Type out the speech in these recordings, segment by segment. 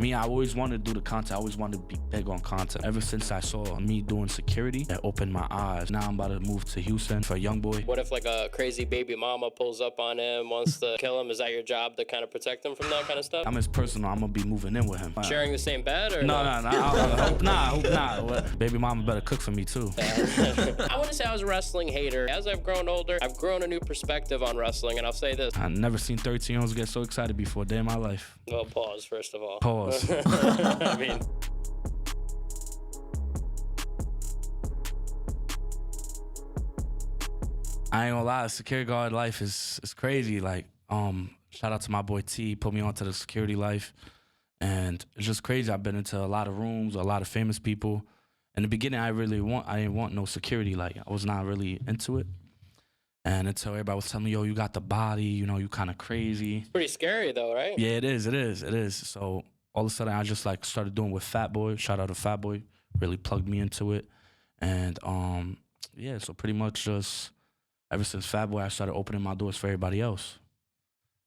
Me, I always wanted to do the content. I always wanted to be big on content. Ever since I saw me doing security, that opened my eyes. Now I'm about to move to Houston for YoungBoy. What if like a crazy baby mama pulls up on him, wants to kill him? Is that your job to kind of protect him from that kind of stuff? I'm his personal. I'm gonna be moving in with him. Sharing the same bed or no? I hope not. What? Baby mama better cook for me too. I wouldn't say I was a wrestling hater. As I've grown older, I've grown a new perspective on wrestling, and I'll say this. I never seen 13-year-olds get so excited before a day in my life. Well, pause, first of all. Pause. I mean... I ain't gonna lie, security guard life is crazy. Like, shout out to my boy T, put me onto the security life. And it's just crazy. I've been into a lot of rooms, a lot of famous people. In the beginning, I didn't want no security. Like, I was not really into it. And until everybody was telling me, yo, you got the body, you know, you kind of crazy. It's pretty scary though, right? Yeah, it is. So all of a sudden, I just like started doing with Fatboy. Shout out to Fatboy, really plugged me into it. And yeah, so pretty much just ever since Fatboy, I started opening my doors for everybody else.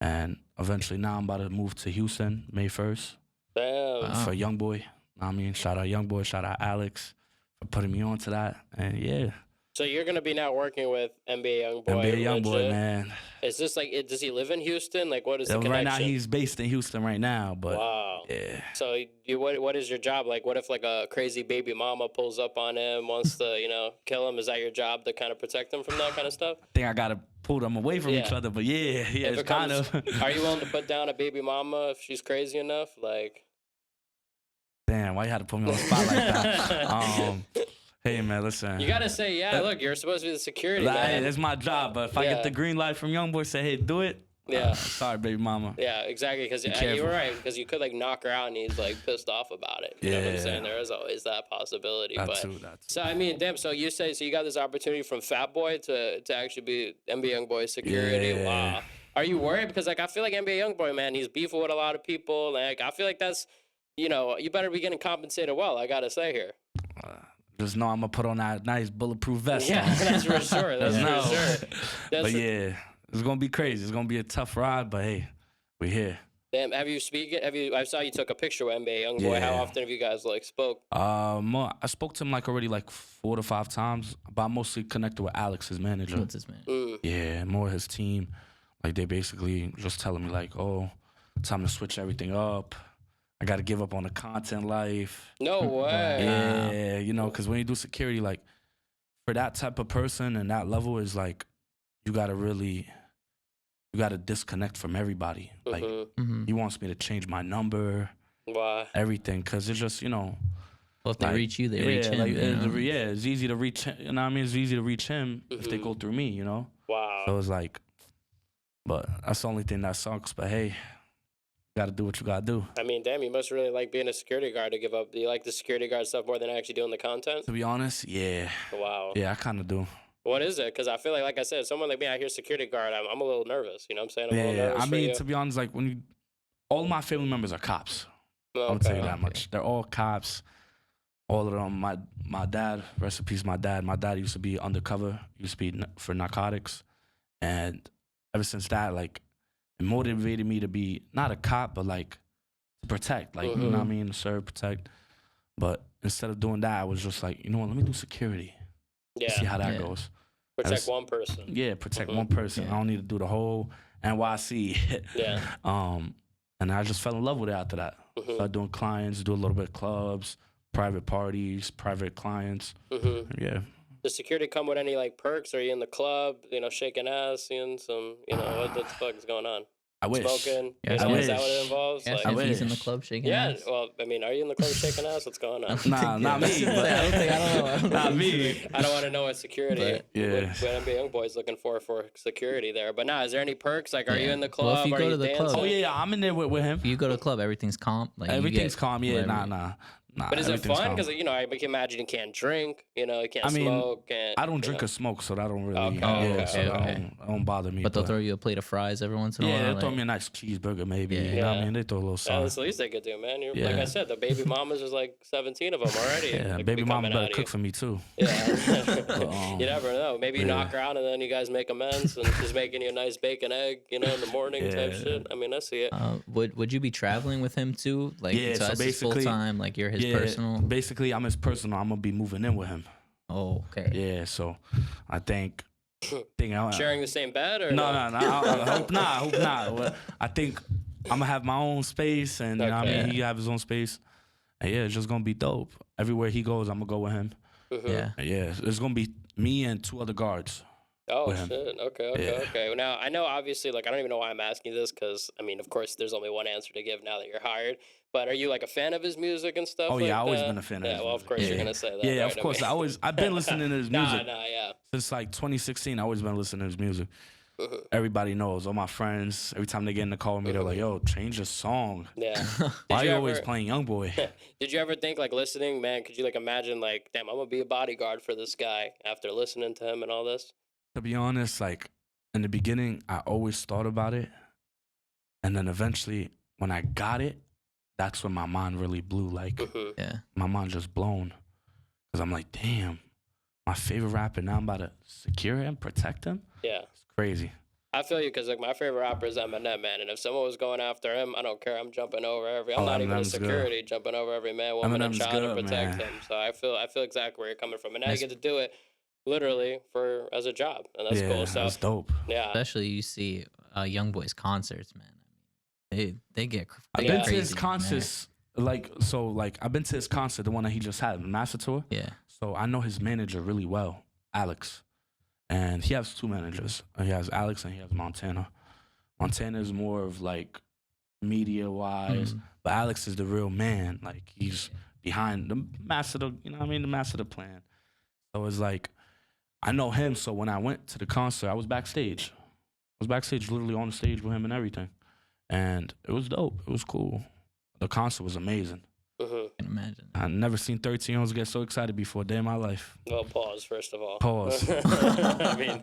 And eventually now I'm about to move to Houston, May 1st. Damn. For YoungBoy. I mean, shout out YoungBoy, shout out Alex for putting me on to that. And yeah. So you're going to be now working with NBA YoungBoy. NBA YoungBoy, man. Is this like, does he live in Houston? Like, what is the connection? Right now, he's based in Houston right now, but wow. Yeah. So what is your job? Like, what if like a crazy baby mama pulls up on him, wants to, you know, kill him? Is that your job to kind of protect him from that kind of stuff? I think I got to pull them away from each other, but yeah, it's kind of. Are you willing to put down a baby mama if she's crazy enough? Like. Damn, why you had to put me on the spot like that? Hey, man, listen. You got to say, yeah, look, you're supposed to be the security guy. That's my job, but if I get the green light from YoungBoy, say, hey, do it. Yeah. Sorry, baby mama. Yeah, exactly, because you were right, because you could, like, knock her out and he's, like, pissed off about it. You know what I'm saying? There is always that possibility. That too. So, I mean, damn, so you got this opportunity from Fatboy to actually be NBA YoungBoy security. Yeah. Wow. Are you worried? Because, like, I feel like NBA YoungBoy, man, he's beefing with a lot of people. Like, I feel like that's, you know, you better be getting compensated well, I got to say here. Just know I'm going to put on that nice bulletproof vest. Yeah, that's for sure. That's for sure. But yeah, it's going to be crazy. It's going to be a tough ride, but hey, we're here. Damn, I saw you took a picture with NBA YoungBoy. How often have you guys, like, spoke? I spoke to him, like, already, like, 4 to 5 times, but I'm mostly connected with Alex, his manager. What's his man? Yeah, more his team. Like, they basically just telling me, like, oh, time to switch everything up. I got to give up on the content life. No way. Yeah, you know, because when you do security, like, for that type of person and that level is, like, you got to disconnect from everybody. Like, he wants me to change my number. Why? Everything, because it's just, you know. Well, if they reach you, they reach him. Like, it's easy to reach him. You know what I mean? It's easy to reach him if they go through me, you know? Wow. So it's like, but that's the only thing that sucks. But hey, got to do what you got to do. I mean, damn, you must really like being a security guard to give up. Do you like the security guard stuff more than actually doing the content? To be honest, yeah. Wow. Yeah, I kind of do. What is it? Because I feel like I said, someone like me, I hear security guard, I'm a little nervous. You know what I'm saying? I'm a little nervous. I mean, to be honest, like all my family members are cops. Okay. I'll tell you that much. They're all cops. All of them. My dad, rest in peace, my dad. My dad used to be undercover, used to be for narcotics. And ever since that, like, it motivated me to be not a cop, but like to protect, like, you know what I mean? Serve, protect. But instead of doing that, I was just like, you know what, let me do security. Yeah. See how that goes. Protect one person. Yeah, protect one person. I don't need to do the whole NYC. Yeah. And I just fell in love with it after that. Started doing clients, do a little bit of clubs, private parties, private clients. Yeah. Does security come with any, like, perks? Are you in the club, you know, shaking ass, seeing some, you know, what the fuck is going on? I wish. Smoking? Yeah, I wish. Is that what it involves? Yeah, like, if he's in the club shaking ass. Yeah, well, I mean, are you in the club shaking ass? What's going on? Nah, not me. But I don't know. Not me. I don't want to know what security, but, yeah. what NBA YoungBoy's looking for security there. But nah, is there any perks? Like, are you in the club? Well, if you go to the club. Oh, yeah, I'm in there with him. If you go to the club, everything's calm. Like, everything's calm, yeah, nah. Nah, But is it everything's fun? calm. Because I can imagine you can't drink. You can't I mean, smoke. And I don't drink or smoke, so that don't really. Okay, so okay. that don't bother me. But they'll throw you a plate of fries every once in a while. they'll throw like- me a nice cheeseburger, maybe. Yeah. You know what I mean? They throw a little Yeah, something. that's the least they could do, man. Like Yeah. I said, the baby mamas is like 17 of them already. Yeah, They could baby be mama coming better at cook you. for me too. Yeah. But, You never know. Maybe you yeah. knock her out and then you guys make amends and she's making you a nice bacon egg, in the morning type Yeah. shit. I mean, I see it. Would you be traveling with him too? Like, Yeah, so that's his full basically- time. Like, you're his yeah, personal. basically, I'm his personal. I'm gonna be moving in with him. Oh, okay. Yeah, so I think. Sharing the same bed or No. I hope not. I hope not. Well, I think I'm gonna have my own space, and you know what I Okay. mean, he have his own space. And yeah, it's just gonna be dope. Everywhere he goes, I'm gonna go with him. Mhm. Yeah. And yeah, it's gonna be me and 2 other guards. Oh with him. shit. Okay. Yeah. Okay. Well, now I know. Obviously, like I don't even know why I'm asking you this because I mean, of course, there's only one answer to give now that you're hired. But are you like a fan of his music and stuff? Oh yeah, like I've always that? been a fan of Yeah. his Well, of music. course yeah. you're gonna say that. Yeah, right? of course. I've been listening to his music Yeah. since like 2016. I've always been listening to his music. Mhm. Everybody knows. All my friends, every time they get in the car with me, they're like, "Yo, change the song. Yeah. Why you you always ever- playing YoungBoy?" Did you ever think like listening, man? Could you like imagine like, damn, I'm gonna be a bodyguard for this guy after listening to him and all this? To be honest, like in the beginning, I always thought about it, and then eventually, when I got it, that's when my mind really blew. Like Mhm. Yeah. my mind just blown, because I'm like, damn, my favorite rapper. Now I'm about to secure him, protect him. Yeah. It's crazy. I feel you because like my favorite rapper is Eminem, man. And if someone was going after him, I don't care. I'm jumping over every. I'm Oh, not even a Eminem's good. security, jumping over every man, woman, and Eminem's child to good, protect man. him. So I feel exactly where you're coming from, and now That's- you get to do it literally as a job, and that's yeah, cool. So that's dope. yeah, Especially you see YoungBoy's concerts, man. I mean, they get. I've They been get to crazy his in there. concerts, like I've been to his concert, the one that he just had, the Master Tour. Yeah. So I know his manager really well, Alex, and he has 2 managers. He has Alex and he has Montana. Montana is more of like media wise, Mhm. but Alex is the real man. Like he's behind the master, the master of the plan. So it's like I know him. So when I went to the concert, I was backstage. I was backstage, literally on the stage with him and everything, and it was dope. It was cool. The concert was amazing. hmm I can imagine. I never seen 13-year-olds get so excited before a day in my life. Well, pause first of all. Pause. I mean,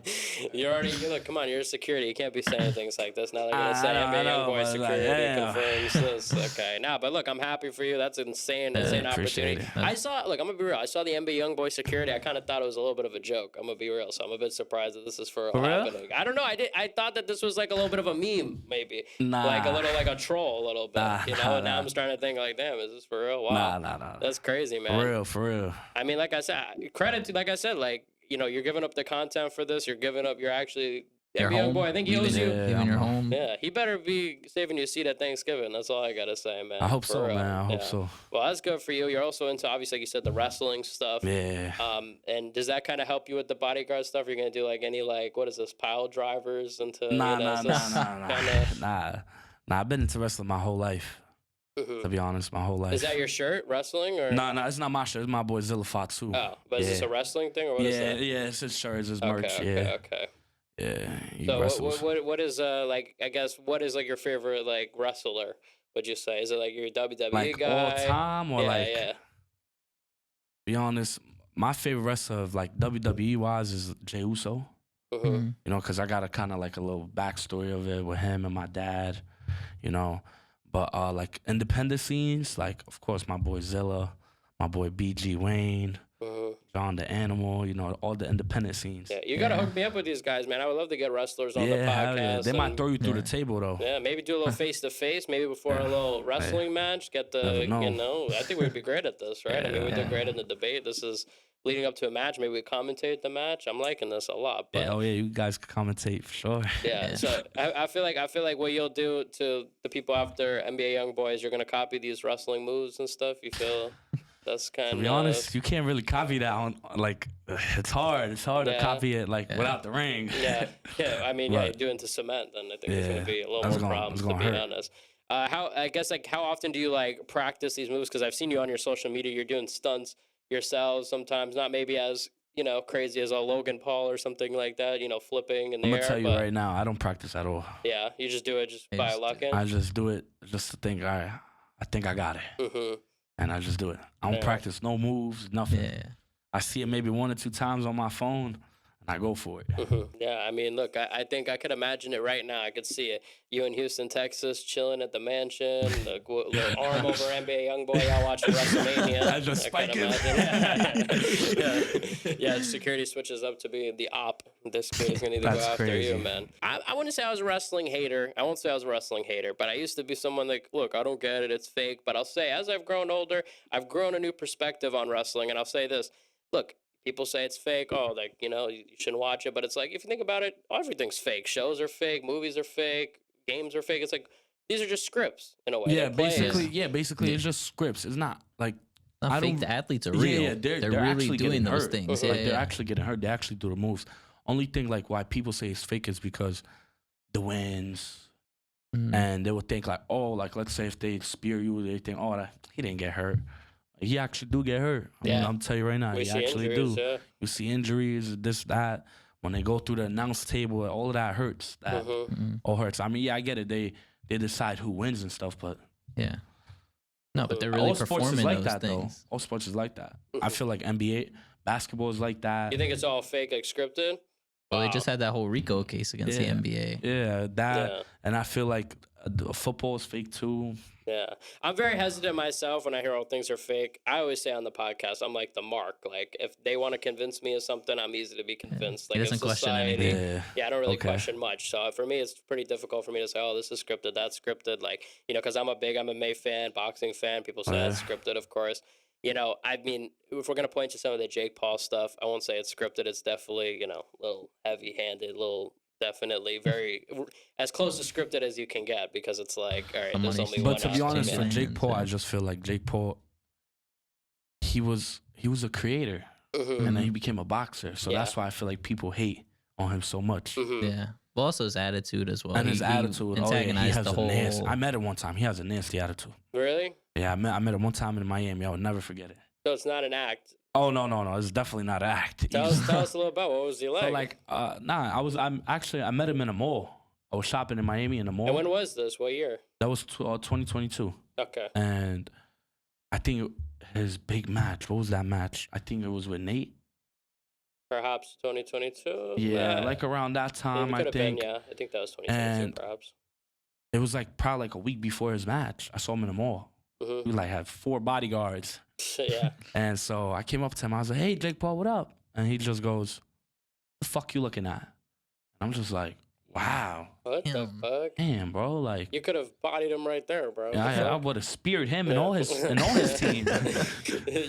come on, you're a security. You can't be saying things like this. Now they're gonna say I NBA know, YoungBoy but security like, confirms this. Okay, nah, but look, I'm happy for you. That's insane appreciate opportunity. it. I saw. Look, I'm gonna be real. I saw the NBA YoungBoy security. I kind of thought it was a little bit of a joke. I'm gonna be real. So I'm a bit surprised that this is for real real? happening. I don't know. I thought that this was like a little bit of a meme, maybe. Nah. Like a little like a troll, a little bit. Nah, And now nah. I'm starting to think like, damn, is this for real? Wow. Nah. That's crazy, man. For real. I mean, like I said, credit to, like I said, like, you're giving up the content for this. You're actually, Your NBA home, YoungBoy, I think he leaving owes you. it- leaving your home. Yeah, he better be saving you a seat at Thanksgiving. That's all I got to say, man. I hope For so, real. man. I hope Yeah. so. Well, that's good for you. You're also into, obviously, like you said, the wrestling stuff. Yeah. And does that kind of help you with the bodyguard stuff? You're going to do like any, like, what is this, pile drivers into, Nah. kinda- Nah, I've been into wrestling my whole life. Mhm. To be honest, my whole life. Is that your shirt, wrestling? Or? Nah, it's not my shirt. It's my boy Zilla Fox too. Oh, but is this Yeah. a wrestling thing or what is that? Yeah, it's his shirt, it's his Okay, merch. okay. Yeah, he So wrestles. what is like, I guess, what is like your favorite like wrestler? Would you say, is it like your WWE Like guy? all time or Yeah, like? yeah. Be honest, my favorite wrestler of like WWE wise is Jey Uso. Mhm. Mhm. You know, because I got a kind of like a little backstory of it with him and my dad. You know, but like independent scenes, like of course my boy Zilla, my boy BG Wayne, Mhm. John the Animal. You know, all the independent scenes. Yeah, you gotta Yeah. hook me up with these guys, man. I would love to get wrestlers on the hell podcast. yeah. They might and- throw you through the Yeah. table though. Yeah, maybe do a little face to face, maybe before a little wrestling match. Get the, Never know. I think we'd be great at this, right? I mean, we Yeah. did great in the debate. This is leading up to a match. Maybe we commentate the match. I'm liking this a lot. But Yeah, oh yeah, you guys could commentate for sure. yeah, Yeah. so I feel like what you'll do to the people after NBA YoungBoy is you're gonna copy these wrestling moves and stuff. You feel that's kind To of be honest, you can't really copy that on like it's hard. It's hard Yeah. to copy it like Yeah. without the ring. yeah. I mean, yeah, Right. you do it into cement, then I think there's Yeah. gonna be a little That's more gonna- problems. it's To gonna be hurt. honest, how often do you like practice these moves? Because I've seen you on your social media. You're doing stunts yourselves sometimes, not maybe as crazy as a Logan Paul or something like that. Flipping in the I'm air. gonna tell you but right now, I don't practice at all. yeah, you just do it just I by just- luck in. I just do it just to think I think I got it. Mm-hmm. and I just do it. I don't Yeah. practice no moves, nothing. Yeah. I see it maybe 1 or 2 times on my phone, and I go for it. Yeah, I mean, look, I think I could imagine it right now. I could see it. You in Houston, Texas, chilling at the mansion, the little arm over NBA YoungBoy, y'all watching WrestleMania. I just spike could it. imagine. Yeah, security switches up to be the op. This kid's gonna need to go That's after crazy. you, man. I wouldn't say I was a wrestling hater. I won't say I was a wrestling hater, but I used to be someone like, look, I don't get it, it's fake. But I'll say, as I've grown older, I've grown a new perspective on wrestling, and I'll say this: look. People say it's fake. Oh, like, you know, you shouldn't watch it. But it's like, if you think about it, everything's fake. Shows are fake. Movies are fake. Games are fake. It's like, these are just scripts in a way. Yeah, They're plays. basically, it's just scripts. It's not like Not I fake. don't- The athletes are Yeah, real. yeah, they're they're really actually doing getting those hurt. things. Like Yeah, they're yeah. actually getting hurt. They actually do the moves. Only thing like why people say it's fake is because the wins, Mhm. and they would think like, oh, like let's say if they spear you, they think, oh, he didn't get hurt. He actually do get hurt. Yeah. I'm telling you right now, We he see actually injuries, do. yeah. You see injuries, this, that. When they go through the announce table, all of that hurts. That Mhm. all hurts. I mean, yeah, I get it. They decide who wins and stuff, but Yeah. No, but they're really all sports performing is like those that things. though. All sports is like that. I feel like NBA basketball is like that. You think it's all fake, like scripted? Well, they Wow. just had that whole RICO case against the Yeah. NBA. Yeah, that, Yeah. and I feel like football is fake too. Yeah. I'm very hesitant myself when I hear all things are fake. I always say on the podcast, I'm like the mark. Like, if they want to convince me of something, I'm easy to be convinced. He Like, doesn't if question society, anything. yeah, I don't really Okay. question much. So for me, it's pretty difficult for me to say, oh, this is scripted, that's scripted. Like, you know, because I'm a MMA fan, boxing fan. People say that's scripted, of course. You know, I mean, if we're going to point to some of the Jake Paul stuff, I won't say it's scripted. It's definitely, you know, a little heavy handed, definitely very as close to scripted as you can get, because it's like, all right, Some there's money only shot. one But to be Watch honest, TV for fans, Jake Paul, yeah. I just feel like Jake Paul, he was a creator, Mhm. and then he became a boxer. So Yeah. that's why I feel like people hate on him so much. Mhm. Yeah. But also his attitude as well. And his He attitude, he antagonized has the a whole. nasty. I met him one time. He has a nasty attitude. Really? Yeah, I met him one time in Miami. I would never forget it. So it's not an act. Oh no, it's definitely not an act. Tell us a little about what was he like. So like, I met him in a mall. I was shopping in Miami in the mall. And when was this? What year? That was 2022, Okay. and I think his big match. What was that match? I think it was with Nate. Perhaps 2022. Yeah, like around that time, I think. Yeah, I think that was 2022. And- Perhaps. It was like probably like a week before his match. I saw him in the mall. Mhm. We like had 4 bodyguards. Yeah. And so I came up to him. I was like, "Hey, Jake Paul, what up?" And he just goes, "The fuck you looking at?" And I'm just like, "Wow, What the Damn. fuck? damn, bro, like, You could have bodied him right there, bro. I would have speared him and Yeah. all his team."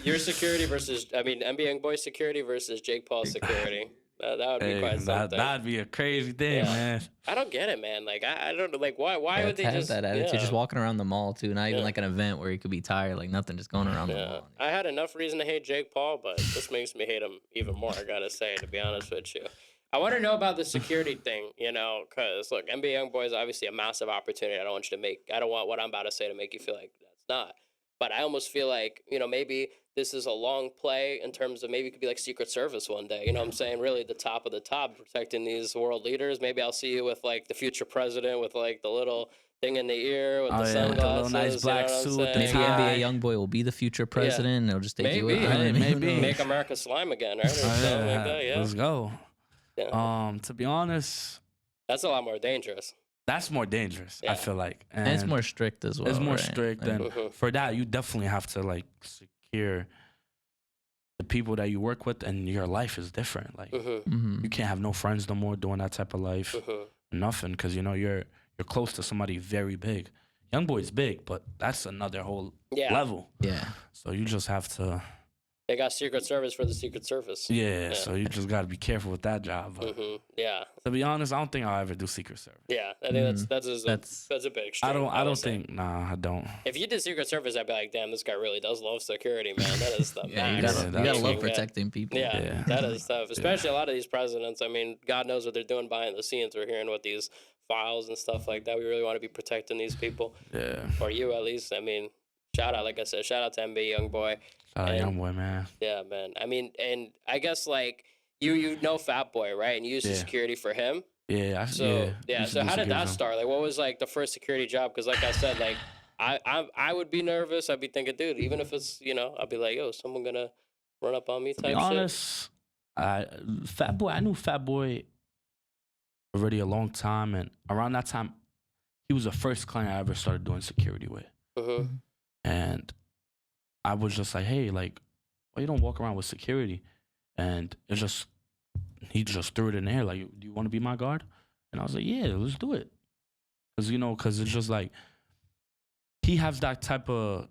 Your security versus, NBA YoungBoy security versus Jake Paul security. That would be quite something. That'd be a crazy thing, Yeah. man. I don't get it, man. Like, I don't know. Like, why Yeah, would to they have just that attitude, yeah. just walking around the mall too, not even Yeah. like an event where you could be tired, like nothing, just going around the Yeah, mall. I had enough reason to hate Jake Paul, but this makes me hate him even more. I gotta say, to be honest with you, I want to know about the security thing. You know, because look, NBA YoungBoy is obviously a massive opportunity. I don't want what I'm about to say to make you feel like that's not. But I almost feel like, maybe this is a long play in terms of maybe it could be like Secret Service one day. You know what I'm saying? Really the top of the top protecting these world leaders. Maybe I'll see you with like the future president with like the little thing in the ear with the With the sunglasses. little nice black you know what I'm suit, the saying? Maybe tie. NBA YoungBoy will be the future president, and they'll just take you with Maybe. him. Maybe. Who knows? Make America slime again, right? Or something like that, yeah. Let's go. Yeah. To be honest, That's a lot more dangerous. that's more dangerous. I Yeah. feel like, And it's more strict as well. It's more right? strict, Like, and Mhm. for that, you definitely have to like secure the people that you work with, and your life is different. Like Mm-hmm. you can't have no friends no more doing that type of life, Mm-hmm. nothing, because you're close to somebody very big. YoungBoy is big, but that's another whole Yeah. level. yeah. So you just have to, They got Secret Service for the Secret Service. yeah. So you just got to be careful with that job. But Mm-hmm. Yeah. to be honest, I don't think I'll ever do Secret Service. Yeah. I think That's- that's a bit extreme. I will don't say. think. Nah, I don't. If you did Secret Service, I'd be like, damn, this guy really does love security, man. That is the Yeah, you max. gotta, Yeah, you gotta that's- love Yeah. protecting people. Yeah, Yeah. that is tough. Especially a lot of these presidents. I mean, God knows what they're doing behind the scenes. We're hearing what these files and stuff like that. We really want to be protecting these people, Yeah. or you at least. I mean, shout out, like I said, shout out to NBA YoungBoy. Shout out And- YoungBoy, man. Yeah, man. I mean, and I guess like you know Fatboy, right? And you used the Yeah. security for him. Yeah. So yeah. Used to So do how did that security. start? Like, what was like the first security job? Because like I said, like I would be nervous. I'd be thinking, dude, even if it's, I'd be like, yo, is someone gonna run up on me To type be shit. honest, Fatboy, I knew Fatboy already a long time, and around that time, he was the first client I ever started doing security with. Mm-hmm. And I was just like, hey, like, why you don't walk around with security? And he just threw it in the air, like, do you want to be my guard? And I was like, yeah, let's do it. Because it's just like, he has that type of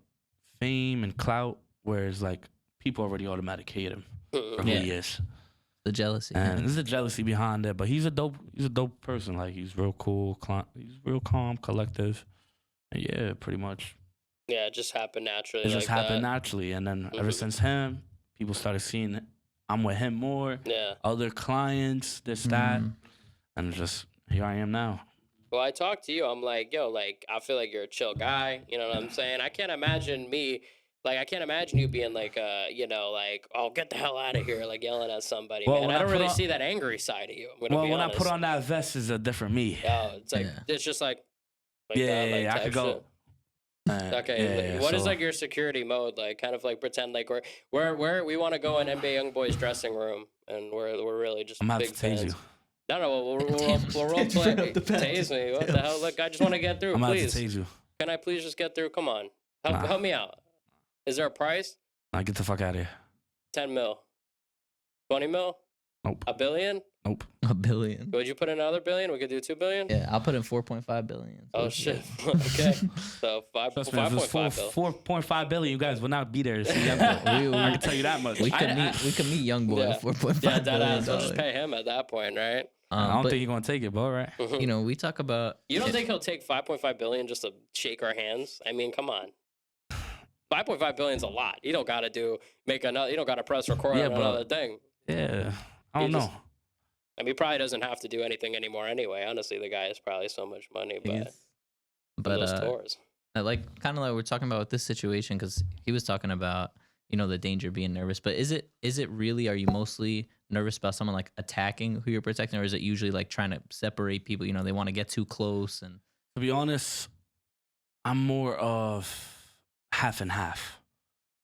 fame and clout where it's like, people already automatically hate him for who he is. The jealousy. And there's a jealousy behind it, but he's a dope person. Like, he's real cool, he's real calm, collective. And yeah, pretty much. Yeah, it just happened naturally. It just like happened that. naturally. And then ever since him, people started seeing I'm with him more. Yeah. Other clients, this, that. And just, here I am now. Well, I talked to you. I'm like, yo, like, I feel like you're a chill guy. You know what I'm saying? I can't imagine you being like, like, oh, get the hell out of here, like yelling at somebody. Well, man, when I don't I put really on- see that angry side of you. I'm gonna Well, be when honest. I put on that vest, is a different me. Oh, it's like Yeah. it's just like Yeah, that, like, I type could go. shit. Okay, Yeah, what is so- like your security mode? Like, kind of like pretend like we're we want to go in NBA YoungBoy's dressing room, and we're really just I'm gonna big have to tase fans. you. No, we'll role Right play. up the bat. Tase me. What the hell? Look, I just want to get through. I'm gonna have Please, to tase you. can I please just get through? Come on, Nah. help me out. Is there a price? Nah, get the fuck out of here. 10 mil, 20 mil, Nope. $1 billion. Nope. $1 billion. Would you put in another billion? We could do 2 billion. Yeah, I'll put in 4.5 billion. Oh shit. Okay. So Trust me, if it's 5.5 bill. 4.5 billion, you guys will not be there to see YoungBoy. I can tell you that much. We could meet YoungBoy Yeah. at 4.5 Yeah, billion. that so just pay him at that point, right? I don't But, think he's gonna take it, but all right. you know, we talk about. You don't think he'll take 5.5 billion just to shake our hands? I mean, come on. 5.5 billion's a lot. You don't gotta make another. You don't gotta press record Yeah, on but- another thing. Yeah, I don't He just- know. I mean, he probably doesn't have to do anything anymore anyway. Honestly, the guy has probably so much money, but those tours. I like kind of like we're talking about with this situation because he was talking about the danger of being nervous. But is it really? Are you mostly nervous about someone like attacking who you're protecting, or is it usually like trying to separate people? They want to get too close and. To be honest, I'm more of half and half.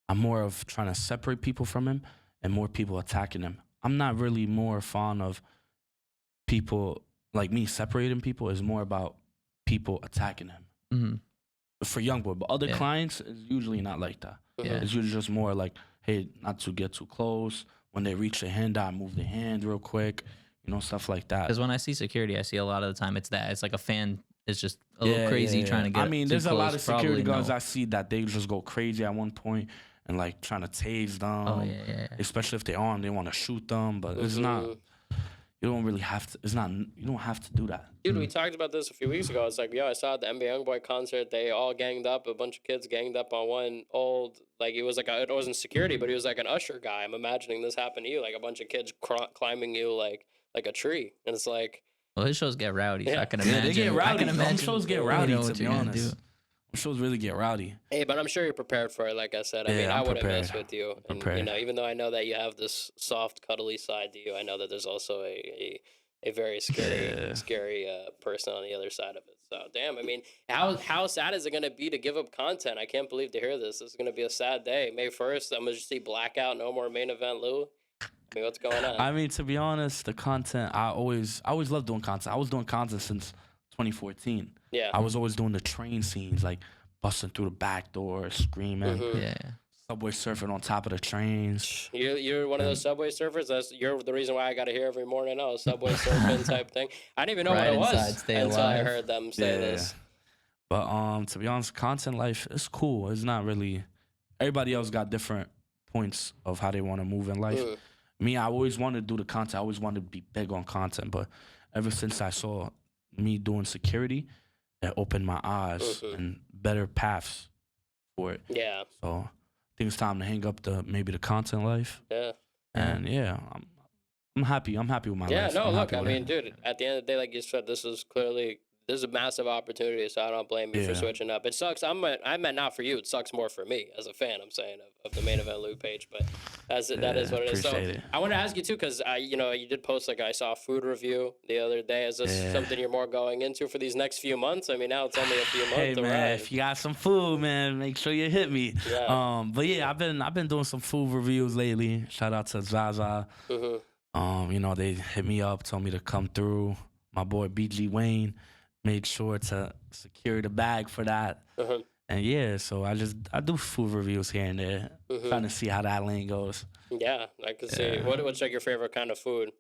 I'm more of trying to separate people from him and more people attacking him. I'm not really more fond of people like me separating people. It's more about people attacking him. Mm-hmm. For YoungBoy, but other Yeah. clients, it's usually not like that. Yeah. It's usually just more like, hey, not to get too close. When they reach their hand out, move their hand real quick. Stuff like that. Because when I see security, I see a lot of the time it's that. It's like a fan is just a little crazy trying to get. I mean, too there's a lot close, of security probably guards no. I see that they just go crazy at one point and like trying to tase them. Oh yeah. Especially if they're armed, they want to shoot them. But it's not. You don't really have to. It's not. You don't have to do that. Dude, we talked about this a few weeks ago. It's like, yo, I saw at the NBA YoungBoy concert. They all ganged up. A bunch of kids ganged up on one old, like it was like it wasn't security, but he was like an usher guy. I'm imagining this happened to you, like a bunch of kids climbing you like a tree, and it's like. Well, his shows get rowdy. So Yeah. I can Yeah, imagine. they get I rowdy. can imagine. Shows get rowdy. what To be you're gonna honest, do. shows really get rowdy. Hey, but I'm sure you're prepared for it. Like I said, I Yeah, mean, I'm I wouldn't mess prepared. with you. And Prepared. even though I know that you have this soft, cuddly side to you, I know that there's also a very scary person on the other side of it. So damn, I mean, how sad is it gonna be to give up content? I can't believe to hear this. This is gonna be a sad day. May 1st, I'm gonna just see blackout, no more main event, Lou. I mean, what's going on? I mean, to be honest, the content I always loved doing content. I was doing content since 2014. Yeah. I was always doing the train scenes, like busting through the back door, screaming, Mhm. Yeah. subway surfing on top of the trains. You're one of those subway surfers. You're the reason why I got to hear every morning. Oh, subway surfing type thing. I didn't even know Ride what it inside, was stay until I alive. heard them say this. But to be honest, content life is cool. It's not really. Everybody else got different points of how they want to move in life. Mm. Me, I always wanted to do the content. I always wanted to be big on content. But ever since I saw me doing security, it opened my eyes and better paths for it. Yeah. So I think it's time to hang up maybe the content life. Yeah. And yeah, I'm happy. I'm happy with my Yeah, life. no, I'm look, happy I with mean, it. dude, at the end of the day, like you said, this is clearly there's a massive opportunity, so I don't blame you for Yeah. switching up. It sucks. I meant not for you. It sucks more for me as a fan. I'm saying of the main event Luke page, but that is what it is. So appreciate it. I want to ask you too, because you did post like I saw a food review the other day. Is this Yeah. something you're more going into for these next few months? I mean, now it's only a few months. Hey to man, ride. if you got some food, man, make sure you hit me. Yeah. But yeah, I've been doing some food reviews lately. Shout out to Zaza. They hit me up, told me to come through. My boy BG Wayne made sure to secure the bag for that. And yeah, so I do food reviews here and there, trying to see how that lane goes. Yeah, I can see. What's like your favorite kind of food?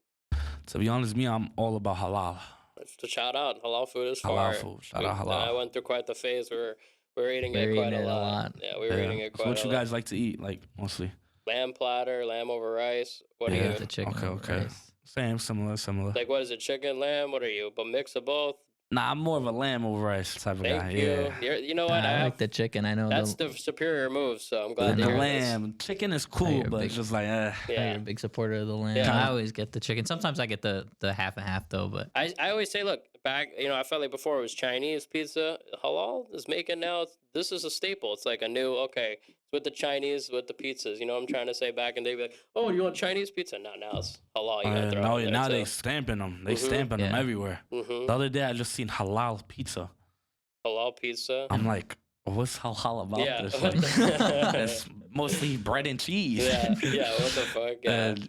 To be honest with me, I'm all about halal. To shout out, halal food is Halal fire. food. Shout out halal. I went through quite the phase where we were eating We're it quite eating a it a lot. lot. Yeah, we were eating it quite So what a you lot. guys like to eat, like mostly? Lamb platter, lamb over rice. What are Yeah. you? The chicken. Okay, over okay. rice. Same, similar. Like, what is it? Chicken, lamb? What are you? A mix of both? Nah, I'm more of a lamb over rice type of guy. Thank you. Yeah. You know what? I like the chicken. I know That's the superior move. So I'm glad And to the hear lamb, chicken is cool, you're but big. it's just like, You're Yeah. a big supporter of the lamb. Yeah. I always get the chicken. Sometimes I get the half and half though, but I always say, look, back, I felt like before it was Chinese pizza. Halal is making now, this is a staple. It's like a new, okay, it's with the Chinese, with the pizzas. You know what I'm trying to say? Back in the day, be like, oh, you want Chinese pizza? No, now it's halal. You gotta throw it in there now too. they stamping them. They stamping them Yeah. everywhere. The other day, I just seen halal pizza. Halal pizza. I'm like, what's halal about Yeah. this? Like, it's mostly bread and cheese. Yeah, what the fuck? Yeah. And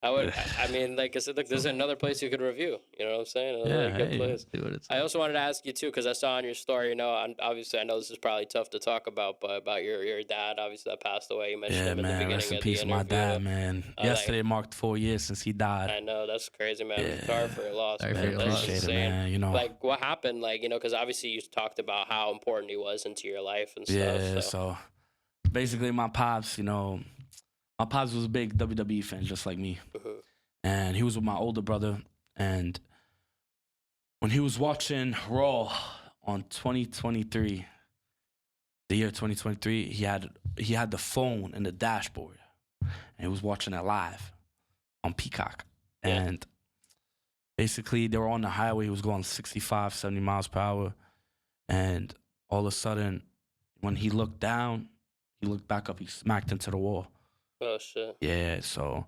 I mean, like I said, look, there's another place you could review. You know what I'm saying? Another good hey. place. see what it's. I also wanted to ask you too, because I saw on your story, obviously I know this is probably tough to talk about, but about your dad, obviously that passed away. You mentioned yeah, him in the man, beginning rest in of peace, the my interview. dad, man. like- Yesterday marked 4 years since he died. I know, that's crazy, man. Yeah. Sorry for your loss. Sorry man. for your That's loss. Appreciate it, insane. man. You know, Like, what happened? Like, because obviously you talked about how important he was into your life and stuff. yeah. So. So basically, my pops was a big WWE fan, just like me. Mhm. And he was with my older brother. And when he was watching Raw on 2023, the year 2023, he had the phone in the dashboard, and he was watching it live on Peacock. Yeah. And basically, they were on the highway. He was going 65, 70 miles per hour. And all of a sudden, when he looked down, he looked back up, he smacked into the wall. Oh, shit. Yeah, so,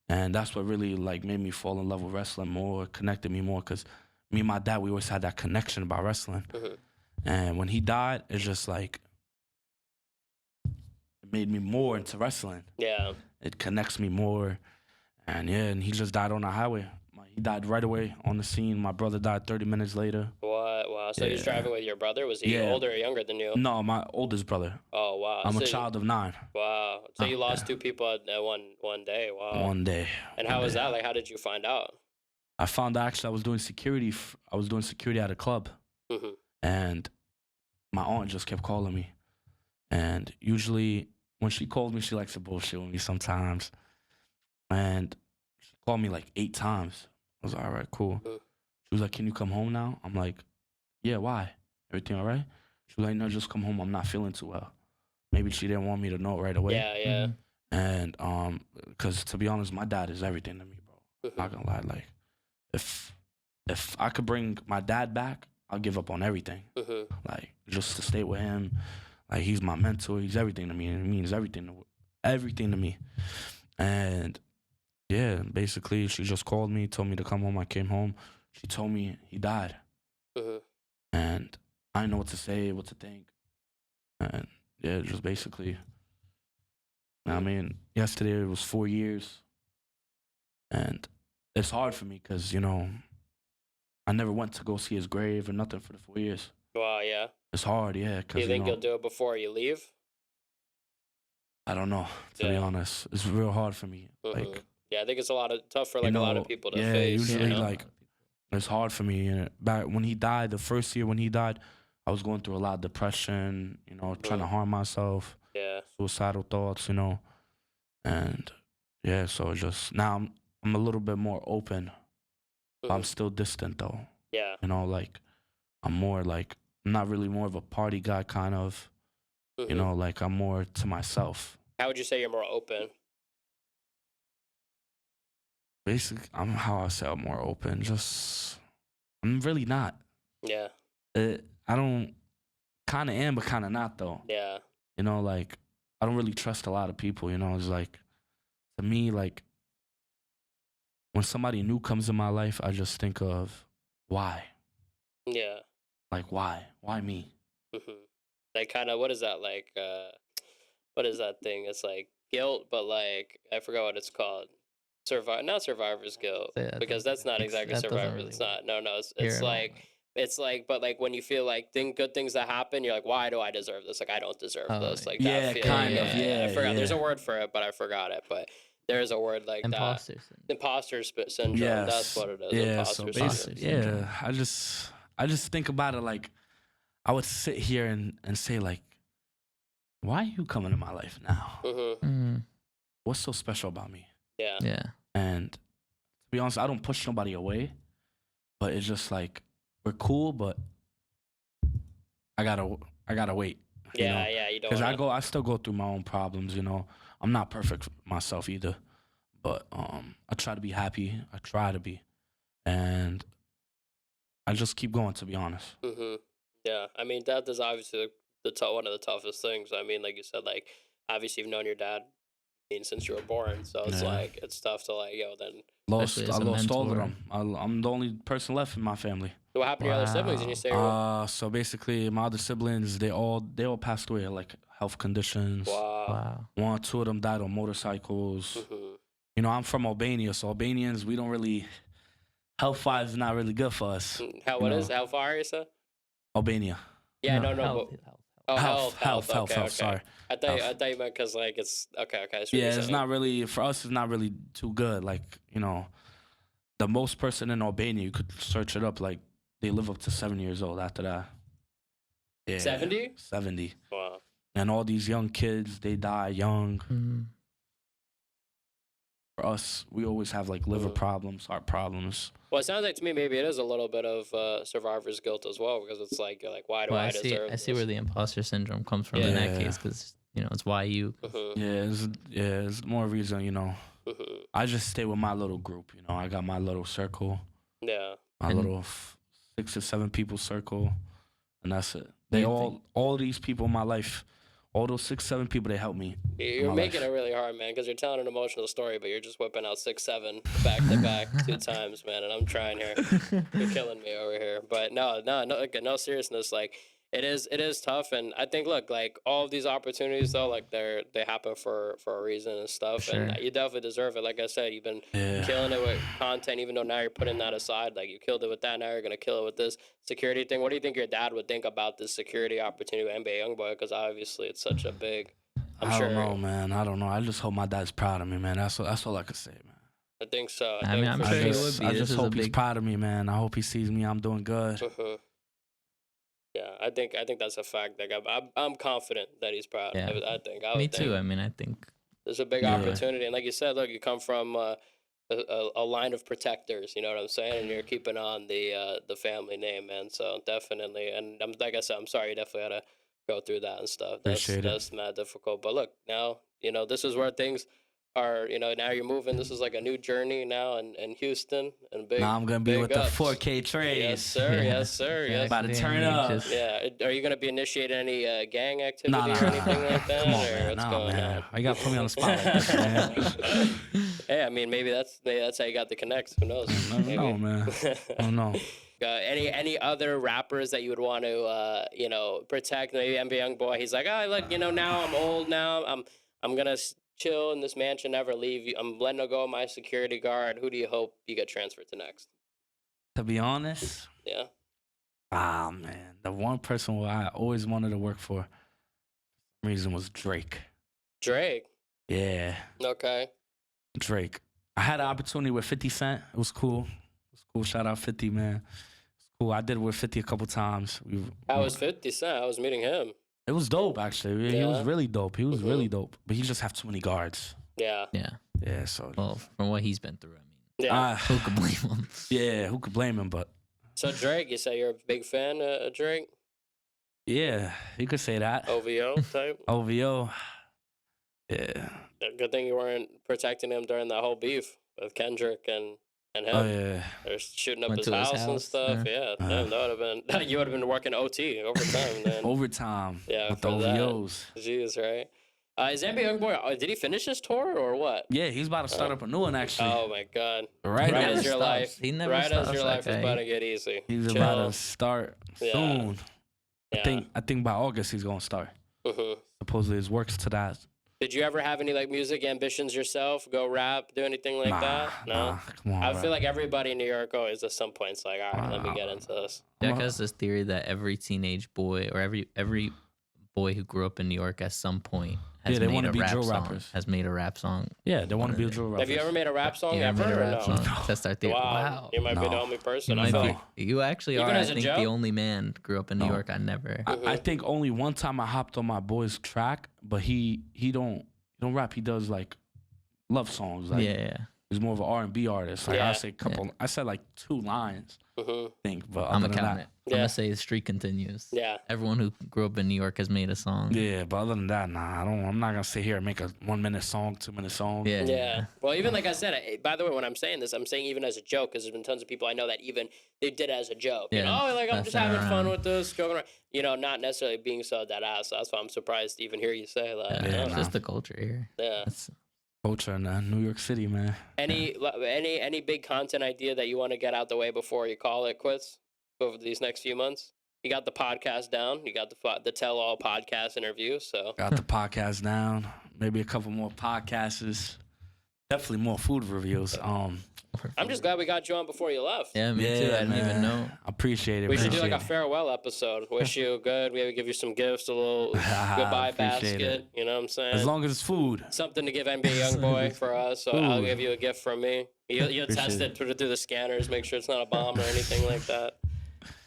and that's what really like made me fall in love with wrestling more, connected me more, because me and my dad, we always had that connection about wrestling. Mhm. And when he died, it's just like, it made me more into wrestling. Yeah. It connects me more. And yeah, and he just died on the highway. He died right away on the scene. My brother died 30 minutes later. What? Wow. So he was Yeah. driving with your brother? Was he Yeah. older or younger than you? No, my oldest brother. Oh, wow. I'm a So- child of 9. Wow. So you lost yeah. 2 people at one day. Wow. One day. And how was that? Like, how did you find out? I found out actually I was doing security. I was doing security at a club. Mhm. And my aunt just kept calling me. And usually when she calls me, she likes to bullshit with me sometimes. And she called me like 8 times. I was like, all right, cool. Mm. She was like, can you come home now? I'm like, yeah, why? Everything all right? She was like, no, just come home. I'm not feeling too well. Maybe she didn't want me to know right away. Yeah. And because to be honest, my dad is everything to me, bro. Mhm. Not gonna lie, like if I could bring my dad back, I'll give up on everything. Mhm. Like just to stay with him. Like he's my mentor. He's everything to me. And it means everything to me. And yeah, basically she just called me, told me to come home. I came home. She told me he died. Mhm. And I didn't know what to say, what to think. And yeah, just basically. I mean, yesterday it was 4 years. And it's hard for me because, I never went to go see his grave or nothing for the 4 years. Wow. Yeah. It's hard, yeah. Do Because, you think you'll do it before you leave? I don't know, to be Yeah. honest. It's real hard for me. Mhm. Like, Yeah, I think it's tough for like a lot of people to yeah, face. usually, you know? like, it's hard for me. And back when he died, the first year when he died, I was going through a lot of depression, trying to harm myself, Yeah. suicidal thoughts, And yeah, so just now I'm a little bit more open. But I'm Mhm. still distant though. Yeah. Like I'm more like I'm not really more of a party guy kind of. Mhm. Like I'm more to myself. How would you say you're more open? Basically, I'm more open. Just I'm really not. Yeah. I don't kind of am, but kind of not though. Yeah. You know, like I don't really trust a lot of people. You know, it's like to me, like when somebody new comes in my life, I just think of why. Yeah. Like why? Why me? hmm Like, kind of, what is that like? What is that thing? It's like guilt, but like I forgot what it's called. Not survivor's guilt, Say that because doesn't that's not exactly that doesn't survivor. really It's work not. No, no. here It's at all, like but- but like when you feel like good things that happen, you're like, why do I deserve this? Like I don't deserve Oh, this. Like yeah, that feel, kind of, I forgot. There's a yeah. word for it, but I forgot it. But there's a word like Imposter that. syndrome. Syndrome. Yes. That's what it is. Yeah. So Imposter Imposter basically, syndrome. syndrome. yeah. I just think about it like I would sit here and say like, why are you coming to my life now? Mm, What's so special about me? Yeah. yeah. And to be honest, I don't push nobody away, but it's just like we're cool, but I gotta wait. You know? Yeah. You don't. Because Wanna... I still go through my own problems. You know, I'm not perfect myself either, but I try to be happy. I try to be, and I just keep going. To be honest. Yeah, I mean that is obviously one of the toughest things. I mean, like you said, like obviously you've known your dad, I mean, since you were born, so it's Yeah. like it's tough to like then. Especially as I a lost all of mentor. them. I'm the only person left in my family. What happened to your other siblings? And you say, So basically, my other siblings, they all passed away, like health conditions. wow. One, two of them died on motorcycles. You know, I'm from Albania, so Albanians, we don't really, health-wise is not really good for us. How far is it? Albania. Yeah, No, no, health, but, health. oh, Health, okay. sorry. I thought you meant because like it's okay. That's what Yeah, you're it's saying. not really, for us, it's not really too good. Like, you know, the most person in Albania, you could search it up, like, they live up to 7 years old after that. Yeah. 70? 70. Wow. And all these young kids, they die young. Mm. For us, we always have like liver problems, heart problems. Well, it sounds like to me maybe it is a little bit of survivor's guilt as well, because it's like you're like, why do Well, I I see. deserve I see this? where the imposter syndrome comes from in that Yeah. case, because it's why you. It's more reason, you know. I just stay with my little group, you know. I got my little circle, Yeah. my And- little 6 or 7 people circle, and that's it. They You all these people in my life, all those 6, 7 people, they help me. You're my making life. it really hard, man, because you're telling an emotional story, but you're just whipping out 6, 7 back to back 2 times, man. And I'm trying here. You're killing me over here. But no seriousness. Like it is tough, and I think look, like all of these opportunities though, like they happen for a reason and stuff, Sure. and you definitely deserve it. Like I said, you've been Yeah. killing it with content, even though now you're putting that aside. Like you killed it with that, now you're gonna kill it with this security thing. What do you think your dad would think about this security opportunity with NBA YoungBoy? Because obviously it's such a big. I don't know, man. I don't know. I just hope my dad's proud of me, man. That's all I could say, man. I think so. I mean, I'm for sure he sure. would be. I This just is a hope he's big- proud of me, man. I hope he sees me. I'm doing good. Yeah, I think that's a fact. Like I'm confident that he's proud. Yeah. I think. I Me would too. think I mean, I think. there's a big Yeah. opportunity, and like you said, look, you come from a line of protectors. You know what I'm saying? And you're keeping on the family name, man. So definitely, and like I said, I'm sorry you definitely had to go through that and stuff. Appreciate it. That's not difficult. But look, now this is where things are. Now you're moving. This is like a new journey now in Houston, and big. Now I'm gonna be big with the ups. 4K trades. Yes, sir. Yeah. Yes, sir. Yes. About to Exactly. turn And you up. just- Yeah. Are you gonna be initiating any gang activity Nah. or anything like that? Come on, or man. what's Nah, going man. on? Why you gotta put me on the spot like this, man? Hey, I mean, maybe that's how you got the connects. Who knows? I don't know, man. I don't know. Any other rappers that you would want to protect? Maybe NBA YoungBoy. He's like, look, now I'm old. Now I'm gonna chill in this mansion, never leave. I'm letting go of my security guard. Who do you hope you get transferred to next? To be honest, Yeah. man, the one person who I always wanted to work for some reason was Drake. Drake. Yeah, Okay. Drake. I had an opportunity with 50 Cent. It was cool. Shout out 50, man. It's cool. I did it with 50 a couple times. I was 50 Cent. I was meeting him. It was dope, actually. He was Yeah. really dope. He was Mhm. really dope. But he just have too many guards. Yeah. Yeah. Yeah, so. Well, from what he's been through, I mean, Yeah. who could blame him? Yeah, who could blame him? But So Drake, you say you're a big fan of Drake? yeah, you could say that. OVO type? OVO. Yeah. Good thing you weren't protecting him during that whole beef with Kendrick and and him. Oh yeah. They're shooting up Went his to his house and house, stuff. yeah. Yeah, damn, that would have been. You would have been working OT overtime then. Overtime. Yeah, With the for that. OVOs. Jeez, right? Is NBA YoungBoy? Did he finish his tour or what? Yeah, he's about to start up a new one actually. Oh my God! Right Right now. as your stops. life, He never right as stops, your life that is guy. about to get easy. He's Chill. about to start Yeah. soon. Yeah. I think by August he's gonna start. Supposedly his works to that. Did you ever have any like music ambitions yourself? Go rap, do anything like that? No. Nah, come on. I bro. feel like everybody in New York always at some point it's like, all right, let me get into this. Jack has this theory that every teenage boy or every boy who grew up in New York at some point has they made wanna a be rap drill song. rappers. Has made a rap song. Yeah, they want to be a drill rapper. Have you ever made a rap song You ever? ever made a Or rap no? song? Test our theory. Wow. You might be the No. only You, person. I might feel be, like. you actually Even are, I as a think, joke? the only man grew up in New No. York. I never. I think only one time I hopped on my boy's track, but he don't rap. He does like love songs. Like yeah. he's more of an R&B artist. Like Yeah. I say a couple. I said like 2 lines. I think, but I'm other gonna than count that, it. I'm Yeah. gonna say the streak continues. Yeah. Everyone who grew up in New York has made a song. yeah. But other than that, nah. I'm not gonna sit here and make a 1-minute song, 2-minute song. Yeah. Yeah. Well, even like I said, by the way, when I'm saying this, I'm saying even as a joke because there's been tons of people I know that even they did it as a joke. You Yeah, know, oh, like I'm just messing having fun around. with this, joking around. You know, not necessarily being so dead ass. That's why I'm surprised to even hear you say that. Yeah, Yeah, it's nah. just the culture here. Yeah. That's, Culture in New York City, man. Any big content idea that you want to get out the way before you call it quits over these next few months? You got the podcast down. You got the tell all podcast interview. So Got the podcast down. Maybe a couple more podcasts. Definitely more food reviews. I'm just glad we got you on before you left. yeah, me too. I didn't even know. I appreciate it. We should do like appreciate a it. farewell episode. Wish you good. Maybe give you some gifts, a little goodbye Appreciate basket. it. You know what I'm saying? As long as it's food. Something to give NBA YoungBoy for us. So I'll Ooh. give you a gift from me. You'll test Appreciate it through the scanners, make sure it's not a bomb or anything like that.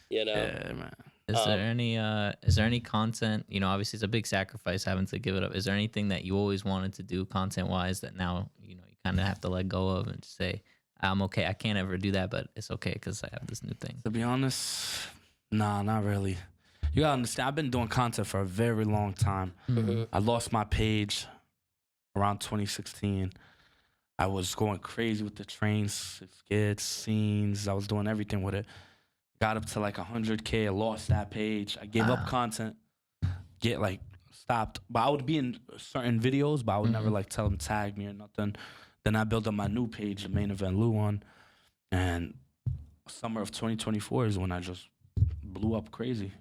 You know? Yeah, man. Is there any content, obviously it's a big sacrifice having to give it up. Is there anything that you always wanted to do content wise that now, you kind of have to let go of and just say, I'm okay. I can't ever do that, but it's okay because I have this new thing. To be honest, nah, not really. You gotta understand, I've been doing content for a very long time. I lost my page around 2016. I was going crazy with the trains, skits, scenes. I was doing everything with it. Got up to like 100K. I lost that page. I gave up content. Stopped. But I would be in certain videos, but I would never like tell them tag me or nothing. Then I built up my new page, the Main Event Lou one. And summer of 2024 is when I just blew up crazy.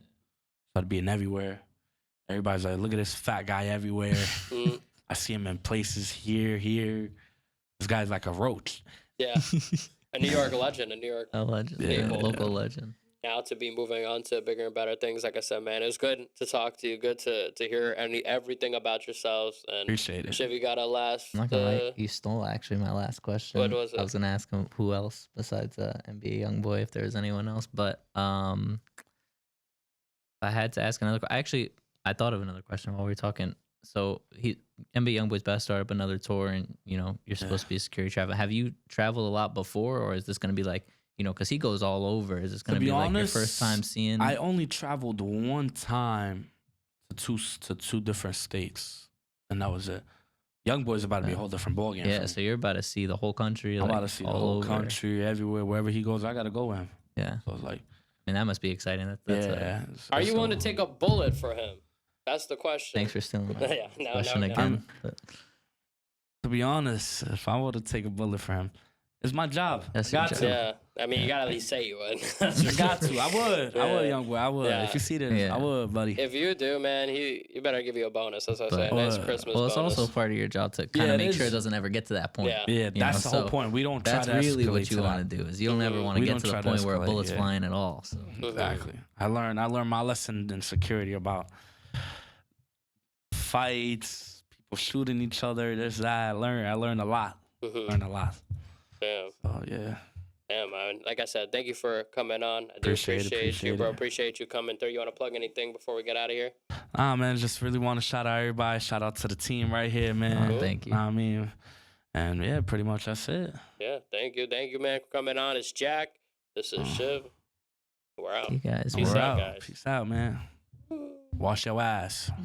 Started being everywhere. Everybody's like, look at this fat guy everywhere. I see him in places here. This guy's like a roach. Yeah. A New York legend, a New York A legend. Yeah. A local legend. now to be moving on to bigger and better things. Like I said, man, it was good to talk to you. Good to hear everything about yourselves. And Appreciate it. Shiv, you got a last. I'm not gonna lie, you stole actually my last question. What was it? I was gonna ask him who else besides NBA YoungBoy, if there was anyone else. But if I had to ask another, I thought of another question while we were talking. So NBA YoungBoy's about to start up another tour, and you're supposed to be a security travel. Have you traveled a lot before, or is this gonna be like because he goes all over? Is this gonna be like your first time seeing? I only traveled one time to two different states, and that was it. YoungBoy's about to be a whole different ballgame. Yeah, so you're about to see the whole country. I'm like, about to see the all whole over. country, everywhere, wherever he goes, I gotta go with him. Yeah, So it's like, I mean that must be exciting. That's yeah. Are you willing to take a bullet for him? That's the question. Thanks for stealing my Yeah, no, question no. again. To be honest, if I were to take a bullet for him, it's my job. That's I got your to. Yeah, I mean, you gotta at least say you would. I got to. I would. I would, YoungBoy. I would. Yeah. If you see this, Yeah. I would, buddy. If you do, man, you better give you a bonus. That's what I say. But- Nice Christmas Well, it's bonus. also part of your job to kind Yeah, of it make sure is. it doesn't ever get to that point. Yeah. Yeah, that's the whole point. We don't try That's to really escalate what you to want that. to do. Is you don't ever want to We get don't to the try to point where a escalate, bullet's yeah. flying at all. So Exactly. I learned my lesson in security about fights, people shooting each other, this, that. I learned a lot. Learned a lot. Damn. So yeah. Damn, man. Like I said, thank you for coming on. I do Appreciate it, appreciate you, appreciate bro. it. Appreciate you coming through. You want to plug anything before we get out of here? Man, just really want to shout out everybody. Shout out to the team right here, man. thank you. I mean, and yeah, pretty much that's it. Yeah, thank you, man, for coming on. It's Jack. This is Shiv. We're out. you guys. Peace We're out, out. guys. Peace out, man. Wash your ass.